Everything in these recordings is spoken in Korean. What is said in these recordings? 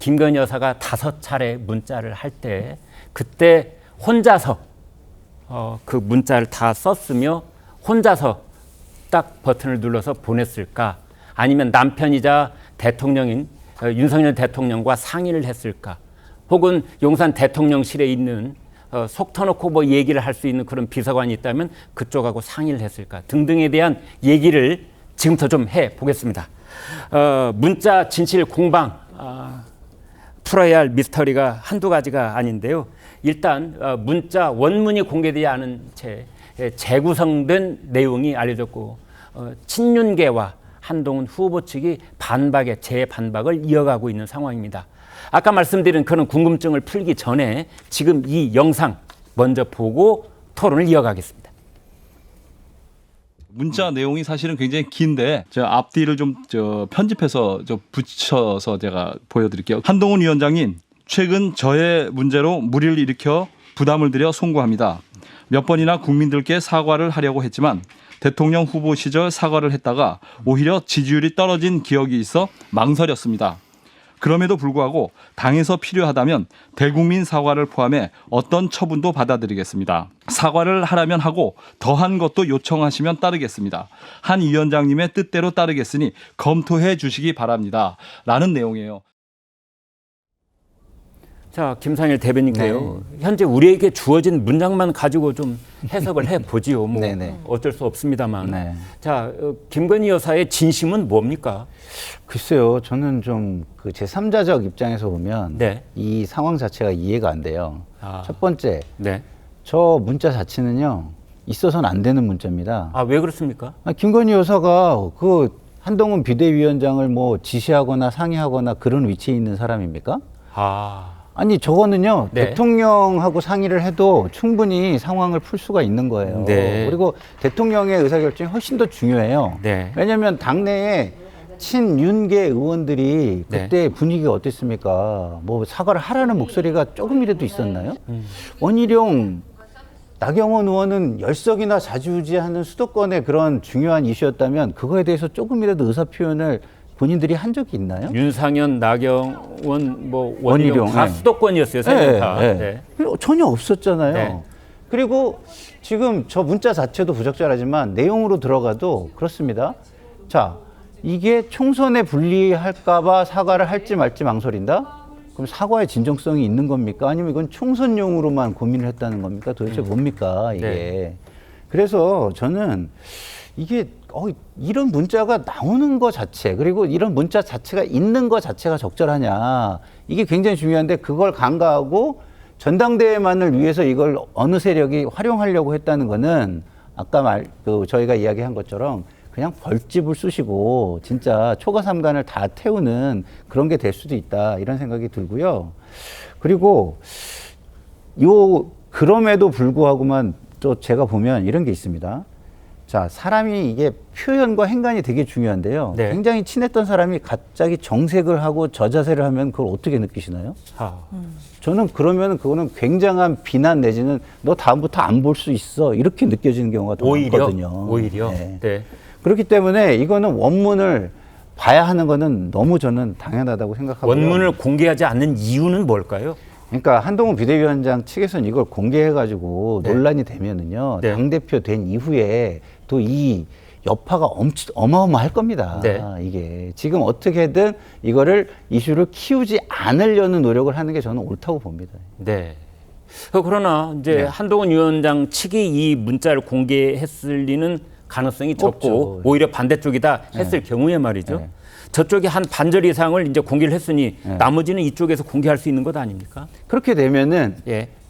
김건희 여사가 5차례 문자를 할 때 그때 혼자서 그 문자를 다 썼으며 혼자서 딱 버튼을 눌러서 보냈을까? 아니면 남편이자 대통령인 윤석열 대통령과 상의를 했을까? 혹은 용산 대통령실에 있는 속 터놓고 뭐 얘기를 할 수 있는 그런 비서관이 있다면 그쪽하고 상의를 했을까? 등등에 대한 얘기를 지금부터 좀 해보겠습니다. 문자 진실 공방 풀어야 할 미스터리가 한두 가지가 아닌데요. 일단 문자 원문이 공개되지 않은 채 재구성된 내용이 알려졌고 친윤계와 한동훈 후보 측이 반박에 재반박을 이어가고 있는 상황입니다. 아까 말씀드린 그런 궁금증을 풀기 전에 지금 이 영상 먼저 보고 토론을 이어가겠습니다. 문자 내용이 사실은 굉장히 긴데 제가 앞뒤를 좀 편집해서 붙여서 제가 보여드릴게요. 한동훈 위원장님, 최근 저의 문제로 물의를 일으켜 부담을 드려 송구합니다. 몇 번이나 국민들께 사과를 하려고 했지만 대통령 후보 시절 사과를 했다가 오히려 지지율이 떨어진 기억이 있어 망설였습니다. 그럼에도 불구하고 당에서 필요하다면 대국민 사과를 포함해 어떤 처분도 받아들이겠습니다. 사과를 하라면 하고 더한 것도 요청하시면 따르겠습니다. 한 위원장님의 뜻대로 따르겠으니 검토해 주시기 바랍니다. 라는 내용이에요. 자, 김상일 대변인께요. 현재 우리에게 주어진 문장만 가지고 좀 해석을 해보지요. 뭐 어쩔 수 없습니다만. 자, 김건희 여사의 진심은 뭡니까? 글쎄요, 저는 좀 그 제3자적 입장에서 보면 이 상황 자체가 이해가 안 돼요. 첫 번째, 저 문자 자체는요, 있어서는 안 되는 문자입니다. 왜 그렇습니까? 김건희 여사가 그 한동훈 비대위원장을 뭐 지시하거나 상의하거나 그런 위치에 있는 사람입니까? 아니 저거는요 대통령하고 상의를 해도 충분히 상황을 풀 수가 있는 거예요. 그리고 대통령의 의사결정이 훨씬 더 중요해요. 왜냐하면 당내에 친윤계 의원들이 그때 분위기가 어땠습니까? 뭐 사과를 하라는 목소리가 조금이라도 있었나요? 원희룡, 나경원 의원은 열석이나 좌지우지하는 수도권의 그런 중요한 이슈였다면 그거에 대해서 조금이라도 의사표현을 본인들이 한 적이 있나요? 윤상현, 나경원, 뭐 원희룡 다 수도권이었어요. 전혀 없었잖아요. 그리고 지금 저 문자 자체도 부적절하지만 내용으로 들어가도 그렇습니다. 자, 이게 총선에 불리할까 봐 사과를 할지 말지 망설인다? 그럼 사과의 진정성이 있는 겁니까? 아니면 이건 총선용으로만 고민을 했다는 겁니까? 도대체 뭡니까 이게? 그래서 저는 이게 이런 문자가 나오는 것 자체, 그리고 이런 문자 자체가 있는 것 자체가 적절하냐, 이게 굉장히 중요한데 그걸 간과하고 전당대회만을 위해서 이걸 어느 세력이 활용하려고 했다는 거는 아까 저희가 이야기한 것처럼 그냥 벌집을 쑤시고 진짜 초가삼간을 다 태우는 그런 게 될 수도 있다, 이런 생각이 들고요. 그리고 그럼에도 불구하고만 또 제가 보면 이런 게 있습니다. 자, 사람이 이게 표현과 행간이 되게 중요한데요. 굉장히 친했던 사람이 갑자기 정색을 하고 저자세를 하면 그걸 어떻게 느끼시나요? 저는 그러면 그거는 굉장한 비난 내지는 너 다음부터 안 볼 수 있어, 이렇게 느껴지는 경우가 더 많거든요. 오히려. 그렇기 때문에 이거는 원문을 봐야 하는 거는 너무 저는 당연하다고 생각하고요. 원문을 공개하지 않는 이유는 뭘까요? 그러니까 한동훈 비대위원장 측에서는 이걸 공개해가지고 논란이 되면은요, 당대표 된 이후에 또 이 여파가 어마어마할 겁니다. 이게 지금 어떻게든 이거를 이슈를 키우지 않으려는 노력을 하는 게 저는 옳다고 봅니다. 그러나 이제 한동훈 위원장 측이 이 문자를 공개했을 리는 가능성이 적고 오히려 반대쪽이다 했을 경우에 말이죠. 저쪽이 한 반절 이상을 이제 공개를 했으니 나머지는 이쪽에서 공개할 수 있는 것 아닙니까? 그렇게 되면은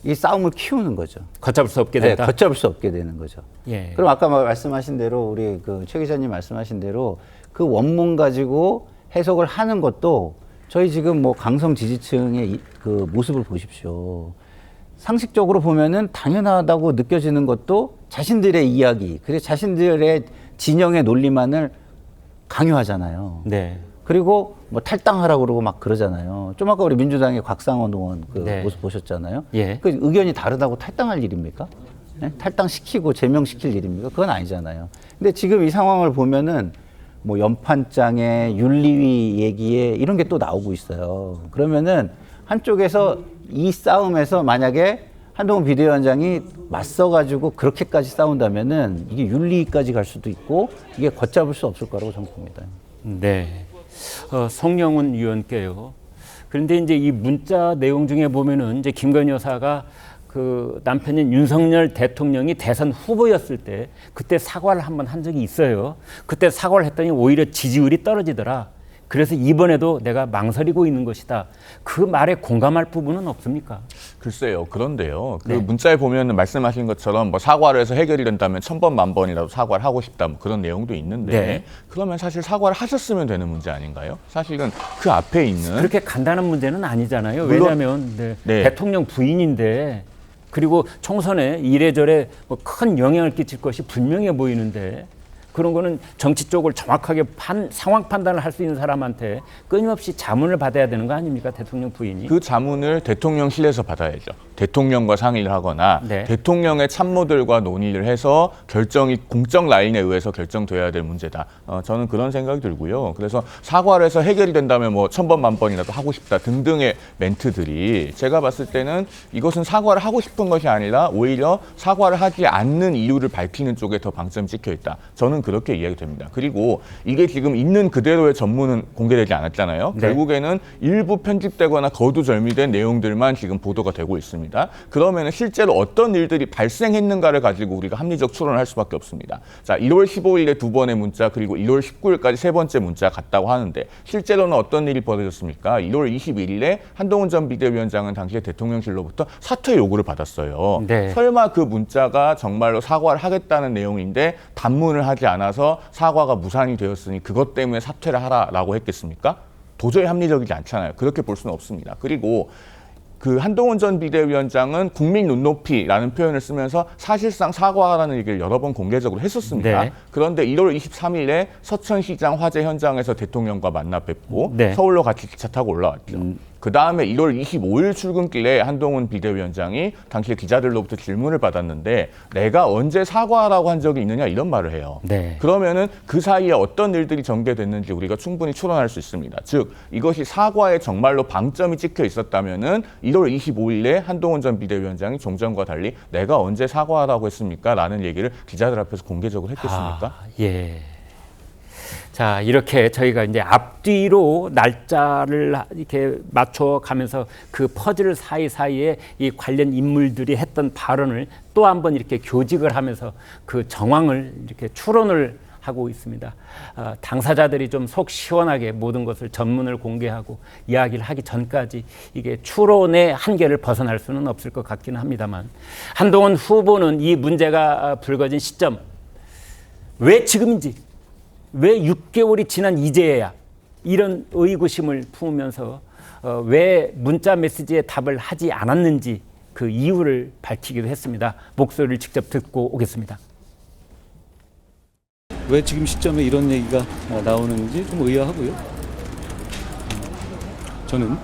이 싸움을 키우는 거죠. 걷잡을 수 없게 된다. 걷잡을 수 없게 되는 거죠. 그럼 아까 말씀하신 대로 우리 최 기자님 말씀하신 대로 그 원문 가지고 해석을 하는 것도 저희 지금 뭐 강성 지지층의 그 모습을 보십시오. 상식적으로 보면은 당연하다고 느껴지는 것도 자신들의 이야기, 그리고 자신들의 진영의 논리만을 강요하잖아요. 그리고 뭐 탈당하라고 그러고 막 그러잖아요. 좀 아까 우리 민주당의 곽상원 의원 그 모습 보셨잖아요. 그 의견이 다르다고 탈당할 일입니까? 탈당시키고 제명시킬 일입니까? 그건 아니잖아요. 근데 지금 이 상황을 보면은 뭐 연판장에 윤리위 얘기에 이런 게 또 나오고 있어요. 그러면은 한쪽에서 이 싸움에서 만약에 한동훈 비대위원장이 맞서가지고 그렇게까지 싸운다면은 이게 윤리위까지 갈 수도 있고 이게 걷잡을 수 없을 거라고 저는 봅니다. 네. 송영훈 위원께요. 그런데 이제 이 문자 내용 중에 보면은 이제 김건희 여사가 그 남편인 윤석열 대통령이 대선 후보였을 때 그때 사과를 한번 한 적이 있어요. 그때 사과를 했더니 오히려 지지율이 떨어지더라. 그래서 이번에도 내가 망설이고 있는 것이다. 그 말에 공감할 부분은 없습니까? 글쎄요. 그런데요. 그 네. 문자에 보면 말씀하신 것처럼 뭐 사과를 해서 해결이 된다면 1000번 만번이라도 사과를 하고 싶다. 뭐 그런 내용도 있는데 네. 그러면 사실 사과를 하셨으면 되는 문제 아닌가요? 사실은 그 앞에 있는 그렇게 간단한 문제는 아니잖아요. 물론- 왜냐하면 네. 대통령 부인인데 그리고 총선에 이래저래 뭐 큰 영향을 끼칠 것이 분명해 보이는데 그런 거는 정치 쪽을 정확하게 상황 판단을 할 수 있는 사람한테 끊임없이 자문을 받아야 되는 거 아닙니까? 대통령 부인이. 그 자문을 대통령실에서 받아야죠. 대통령과 상의를 하거나 네. 대통령의 참모들과 논의를 해서 결정이 공적 라인에 의해서 결정돼야 될 문제다. 저는 그런 생각이 들고요. 그래서 사과를 해서 해결이 된다면 뭐 1000번 만번이라도 하고 싶다 등등의 멘트들이 제가 봤을 때는 이것은 사과를 하고 싶은 것이 아니라 오히려 사과를 하지 않는 이유를 밝히는 쪽에 더 방점이 찍혀 있다. 저는 그렇게 이야기됩니다. 그리고 이게 지금 있는 그대로의 전문은 공개되지 않았잖아요. 네. 결국에는 일부 편집되거나 거두절미된 내용들만 지금 보도가 되고 있습니다. 그러면 실제로 어떤 일들이 발생했는가를 가지고 우리가 합리적 추론을 할 수밖에 없습니다. 자, 1월 15일에 2번의 문자 그리고 1월 19일까지 3번째 문자 갔다고 하는데 실제로는 어떤 일이 벌어졌습니까? 1월 21일에 한동훈 전 비대위원장은 당시에 대통령실로부터 사퇴 요구를 받았어요. 네. 설마 그 문자가 정말로 사과를 하겠다는 내용인데 단문을 하지 않아서 사과가 무산이 되었으니 그것 때문에 사퇴를 하라라고 했겠습니까? 도저히 합리적이지 않잖아요. 그렇게 볼 수는 없습니다. 그리고 그 한동훈 전 비대위원장은 국민 눈높이라는 표현을 쓰면서 사실상 사과하라는 얘기를 여러 번 공개적으로 했었습니다. 네. 그런데 1월 23일에 서천시장 화재 현장에서 대통령과 만나 뵙고 네. 서울로 같이 기차 타고 올라왔죠. 그 다음에 1월 25일 출근길에 한동훈 비대위원장이 당시에 기자들로부터 질문을 받았는데 내가 언제 사과하라고 한 적이 있느냐 이런 말을 해요. 네. 그러면은 그 사이에 어떤 일들이 전개됐는지 우리가 충분히 추론할 수 있습니다. 즉 이것이 사과에 정말로 방점이 찍혀 있었다면은 1월 25일에 한동훈 전 비대위원장이 종전과 달리 내가 언제 사과하라고 했습니까? 라는 얘기를 기자들 앞에서 공개적으로 했겠습니까? 예. 자, 이렇게 저희가 이제 앞뒤로 날짜를 이렇게 맞춰 가면서 그 퍼즐 사이사이에 이 관련 인물들이 했던 발언을 또 한번 이렇게 교직을 하면서 그 정황을 이렇게 추론을 하고 있습니다. 당사자들이 좀 속 시원하게 모든 것을 전문을 공개하고 이야기를 하기 전까지 이게 추론의 한계를 벗어날 수는 없을 것 같기는 합니다만 한동훈 후보는 이 문제가 불거진 시점 왜 지금인지 왜 6개월이 지난 이제야 이런 의구심을 품으면서 왜 문자 메시지에 답을 하지 않았는지 그 이유를 밝히기도 했습니다. 목소리를 직접 듣고 오겠습니다. 왜 지금 시점에 이런 얘기가 나오는지 좀 의아하고요. 저는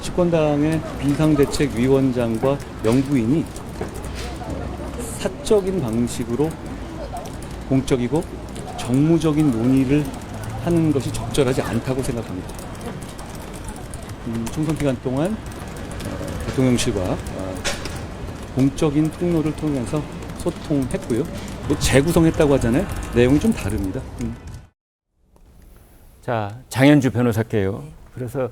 집권당의 비상대책위원장과 영부인이 사적인 방식으로 공적이고 정무적인 논의를 하는 것이 적절하지 않다고 생각합니다. 총선 기간 동안 대통령실과 공적인 통로를 통해서 소통했고요. 뭐 재구성했다고 하잖아요. 내용이 좀 다릅니다. 자, 장현주 변호사께요. 그래서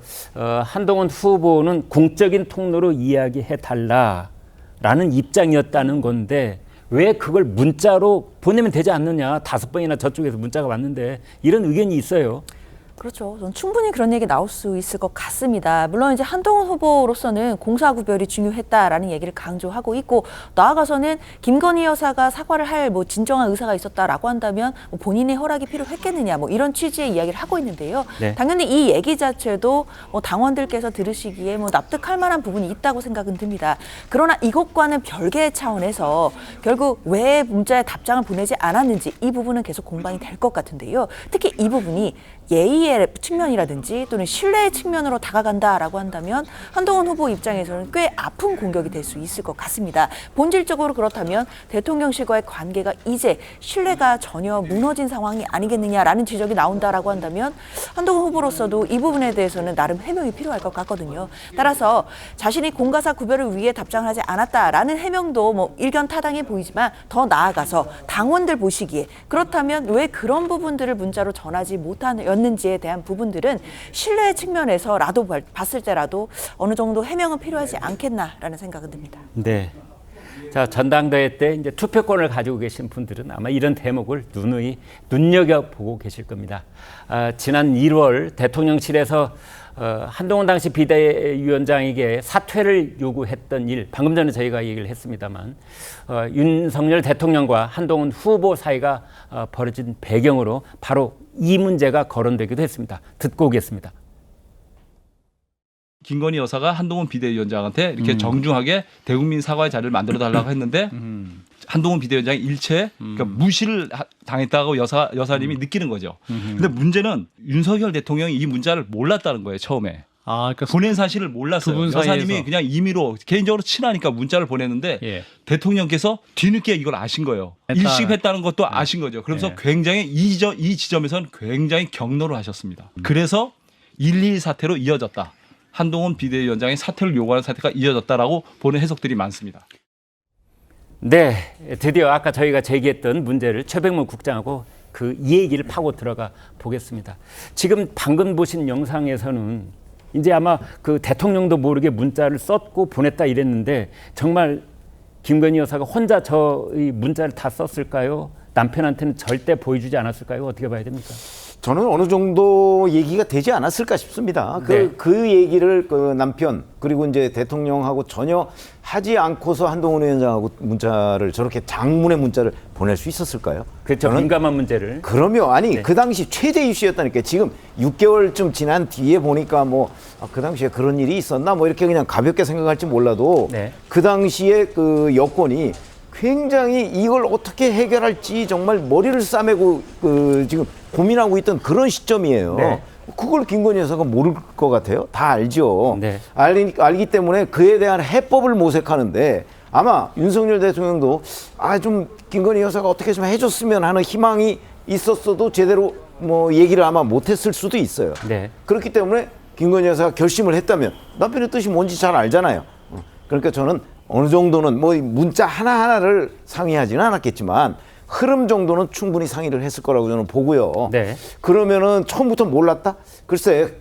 한동훈 후보는 공적인 통로로 이야기해 달라라는 입장이었다는 건데 왜 그걸 문자로 보내면 되지 않느냐. 5번이나 저쪽에서 문자가 왔는데 이런 의견이 있어요. 그렇죠. 전 충분히 그런 얘기 나올 수 있을 것 같습니다. 물론 이제 한동훈 후보로서는 공사구별이 중요했다라는 얘기를 강조하고 있고 나아가서는 김건희 여사가 사과를 할 뭐 진정한 의사가 있었다라고 한다면 뭐 본인의 허락이 필요했겠느냐 뭐 이런 취지의 이야기를 하고 있는데요. 네. 당연히 이 얘기 자체도 뭐 당원들께서 들으시기에 뭐 납득할 만한 부분이 있다고 생각은 듭니다. 그러나 이것과는 별개의 차원에서 결국 왜 문자에 답장을 보내지 않았는지 이 부분은 계속 공방이 될 것 같은데요. 특히 이 부분이 예의의 측면이라든지 또는 신뢰의 측면으로 다가간다라고 한다면 한동훈 후보 입장에서는 꽤 아픈 공격이 될 수 있을 것 같습니다. 본질적으로 그렇다면 대통령실과의 관계가 이제 신뢰가 전혀 무너진 상황이 아니겠느냐라는 지적이 나온다라고 한다면 한동훈 후보로서도 이 부분에 대해서는 나름 해명이 필요할 것 같거든요. 따라서 자신이 공가사 구별을 위해 답장을 하지 않았다라는 해명도 뭐 일견타당해 보이지만 더 나아가서 당원들 보시기에 그렇다면 왜 그런 부분들을 문자로 전하지 못하였는지에 대한 부분들은 신뢰의 측면에서라도 봤을 때라도 어느 정도 해명은 필요하지 않겠나라는 생각은 듭니다. 네. 자, 전당대회 때 이제 투표권을 가지고 계신 분들은 아마 이런 대목을 누누이 눈여겨보고 계실 겁니다. 지난 1월 대통령실에서 한동훈 당시 비대위원장에게 사퇴를 요구했던 일, 방금 전에 저희가 얘기를 했습니다만 윤석열 대통령과 한동훈 후보 사이가 벌어진 배경으로 바로 이 문제가 거론되기도 했습니다. 듣고 오겠습니다. 김건희 여사가 한동훈 비대위원장한테 이렇게 정중하게 대국민 사과의 자리를 만들어 달라고 했는데 한동훈 비대위원장이 일체 그러니까 무시를 당했다고 여사님이 느끼는 거죠. 근데 문제는 윤석열 대통령이 이 문자를 몰랐다는 거예요, 처음에. 그러니까 보낸 사실을 몰랐어요. 두분 여사님이 사이에서. 그냥 임의로 개인적으로 친하니까 문자를 보냈는데 예. 대통령께서 뒤늦게 이걸 아신 거예요. 했다. 일식했다는 것도 아신 거죠. 그러면서 예. 굉장히 이 지점에서는 굉장히 경로를 하셨습니다. 그래서 1.2 사태로 이어졌다. 한동훈 비대위원장의 사퇴를 요구하는 사태가 이어졌다라고 보는 해석들이 많습니다. 네, 드디어 아까 저희가 제기했던 문제를 최백문 국장하고 그 이 얘기를 파고 들어가 보겠습니다. 지금 방금 보신 영상에서는 이제 아마 그 대통령도 모르게 문자를 썼고 보냈다 이랬는데 정말 김건희 여사가 혼자 이 문자를 다 썼을까요? 남편한테는 절대 보여주지 않았을까요? 어떻게 봐야 됩니까? 저는 어느 정도 얘기가 되지 않았을까 싶습니다. 네. 그 얘기를 그 남편 그리고 이제 대통령하고 전혀 하지 않고서 한동훈 위원장하고 문자를 저렇게 장문의 문자를 보낼 수 있었을까요? 그렇죠. 저는 민감한 문제를. 그럼요. 아니 네. 그 당시 최대 이슈였다니까. 지금 6개월쯤 지난 뒤에 보니까 뭐 그 당시에 그런 일이 있었나 뭐 이렇게 그냥 가볍게 생각할지 몰라도 네. 그 당시에 그 여권이 굉장히 이걸 어떻게 해결할지 정말 머리를 싸매고 지금 고민하고 있던 그런 시점이에요. 네. 그걸 김건희 여사가 모를 것 같아요? 다 알죠. 네. 알기 때문에 그에 대한 해법을 모색하는데 아마 윤석열 대통령도 좀 김건희 여사가 어떻게 좀 해줬으면 하는 희망이 있었어도 제대로 뭐 얘기를 아마 못했을 수도 있어요. 네. 그렇기 때문에 김건희 여사가 결심을 했다면 남편의 뜻이 뭔지 잘 알잖아요. 그러니까 저는 어느 정도는 뭐 문자 하나하나를 상의하지는 않았겠지만 흐름 정도는 충분히 상의를 했을 거라고 저는 보고요. 네. 그러면은 처음부터 몰랐다? 글쎄,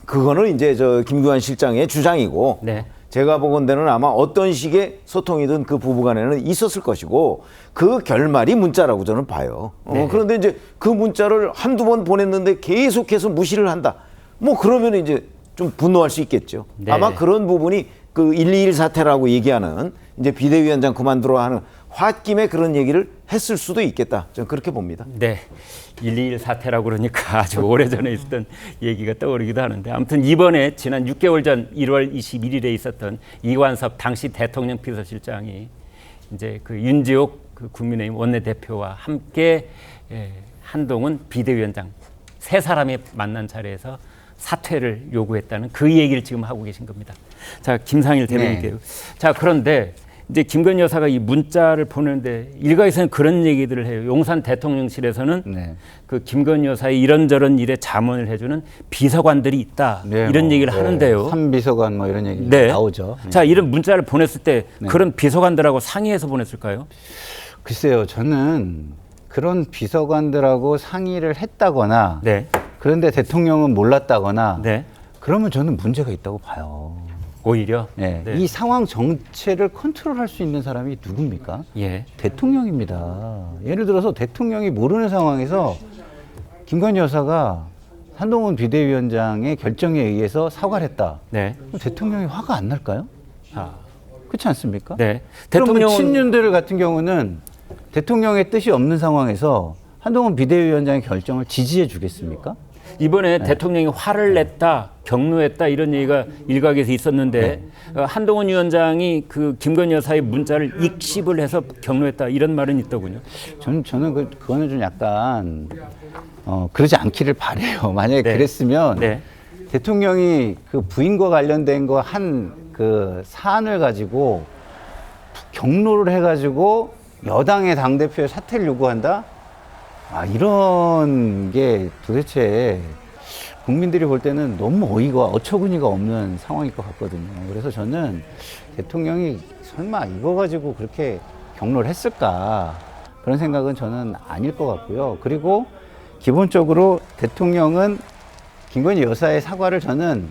그거는 이제 저 김규환 실장의 주장이고 네. 제가 보건대는 아마 어떤 식의 소통이든 그 부부간에는 있었을 것이고 그 결말이 문자라고 저는 봐요. 네. 그런데 이제 그 문자를 한두 번 보냈는데 계속해서 무시를 한다. 뭐 그러면 이제 좀 분노할 수 있겠죠. 네. 아마 그런 부분이 그 121 사태라고 얘기하는 이제 비대위원장 그만두라 하는 홧김에 그런 얘기를 했을 수도 있겠다. 저는 그렇게 봅니다. 네. 121 사태라고 그러니까 아주 오래전에 있었던 얘기가 떠오르기도 하는데 아무튼 이번에 지난 6개월 전 1월 21일에 있었던 이완섭 당시 대통령 비서실장이 이제 그 윤지옥 그 국민의힘 원내대표와 함께 한동훈 비대위원장 세 사람이 만난 자리에서 사퇴를 요구했다는 그 얘기를 지금 하고 계신 겁니다. 자, 김상일 대변인께요. 네. 자, 그런데 이제 김건희 여사가 이 문자를 보내는데 일각에서는 그런 얘기들을 해요. 용산 대통령실에서는 네. 그 김건희 여사의 이런저런 일에 자문을 해주는 비서관들이 있다. 네, 이런 얘기를 네. 하는데요. 삼비서관 뭐 이런 얘기 네. 나오죠. 네. 자, 이런 문자를 보냈을 때 그런 비서관들하고 상의해서 보냈을까요? 글쎄요, 저는 그런 비서관들하고 상의를 했다거나 네. 그런데 대통령은 몰랐다거나 네. 그러면 저는 문제가 있다고 봐요. 오히려. 네. 네. 이 상황 전체를 컨트롤할 수 있는 사람이 누굽니까? 예. 대통령입니다. 예를 들어서 대통령이 모르는 상황에서 김건희 여사가 한동훈 비대위원장의 결정에 의해서 사과를 했다. 네. 그럼 대통령이 화가 안 날까요? 그렇지 않습니까? 네. 대통령 대통령은 친윤들 같은 경우는 대통령의 뜻이 없는 상황에서 한동훈 비대위원장의 결정을 지지해 주겠습니까? 이번에 대통령이 화를 냈다, 격노했다 이런 얘기가 일각에서 있었는데 한동훈 위원장이 그 김건희 여사의 문자를 익십을 해서 격노했다 이런 말은 있더군요. 저는 그거는 좀 약간 그러지 않기를 바래요. 만약에 네. 그랬으면 네. 대통령이 그 부인과 관련된 거 한 그 사안을 가지고 격노를 해가지고 여당의 당대표의 사퇴를 요구한다? 이런 게 도대체 국민들이 볼 때는 너무 어처구니가 없는 상황일 것 같거든요. 그래서 저는 대통령이 설마 이거 가지고 그렇게 격노를 했을까? 그런 생각은 저는 아닐 것 같고요. 그리고 기본적으로 대통령은 김건희 여사의 사과를 저는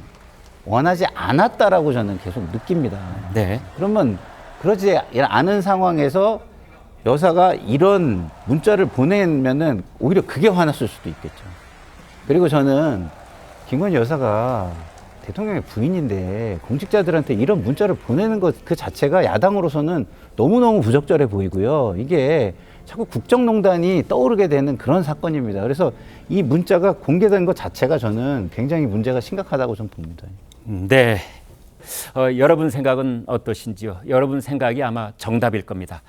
원하지 않았다라고 저는 계속 느낍니다. 네. 그러면 그러지 않은 상황에서 여사가 이런 문자를 보내면은 오히려 그게 화났을 수도 있겠죠. 그리고 저는 김건희 여사가 대통령의 부인인데 공직자들한테 이런 문자를 보내는 것 그 자체가 야당으로서는 너무너무 부적절해 보이고요. 이게 자꾸 국정농단이 떠오르게 되는 그런 사건입니다. 그래서 이 문자가 공개된 것 자체가 저는 굉장히 문제가 심각하다고 좀 봅니다. 네. 여러분 생각은 어떠신지요? 여러분 생각이 아마 정답일 겁니다.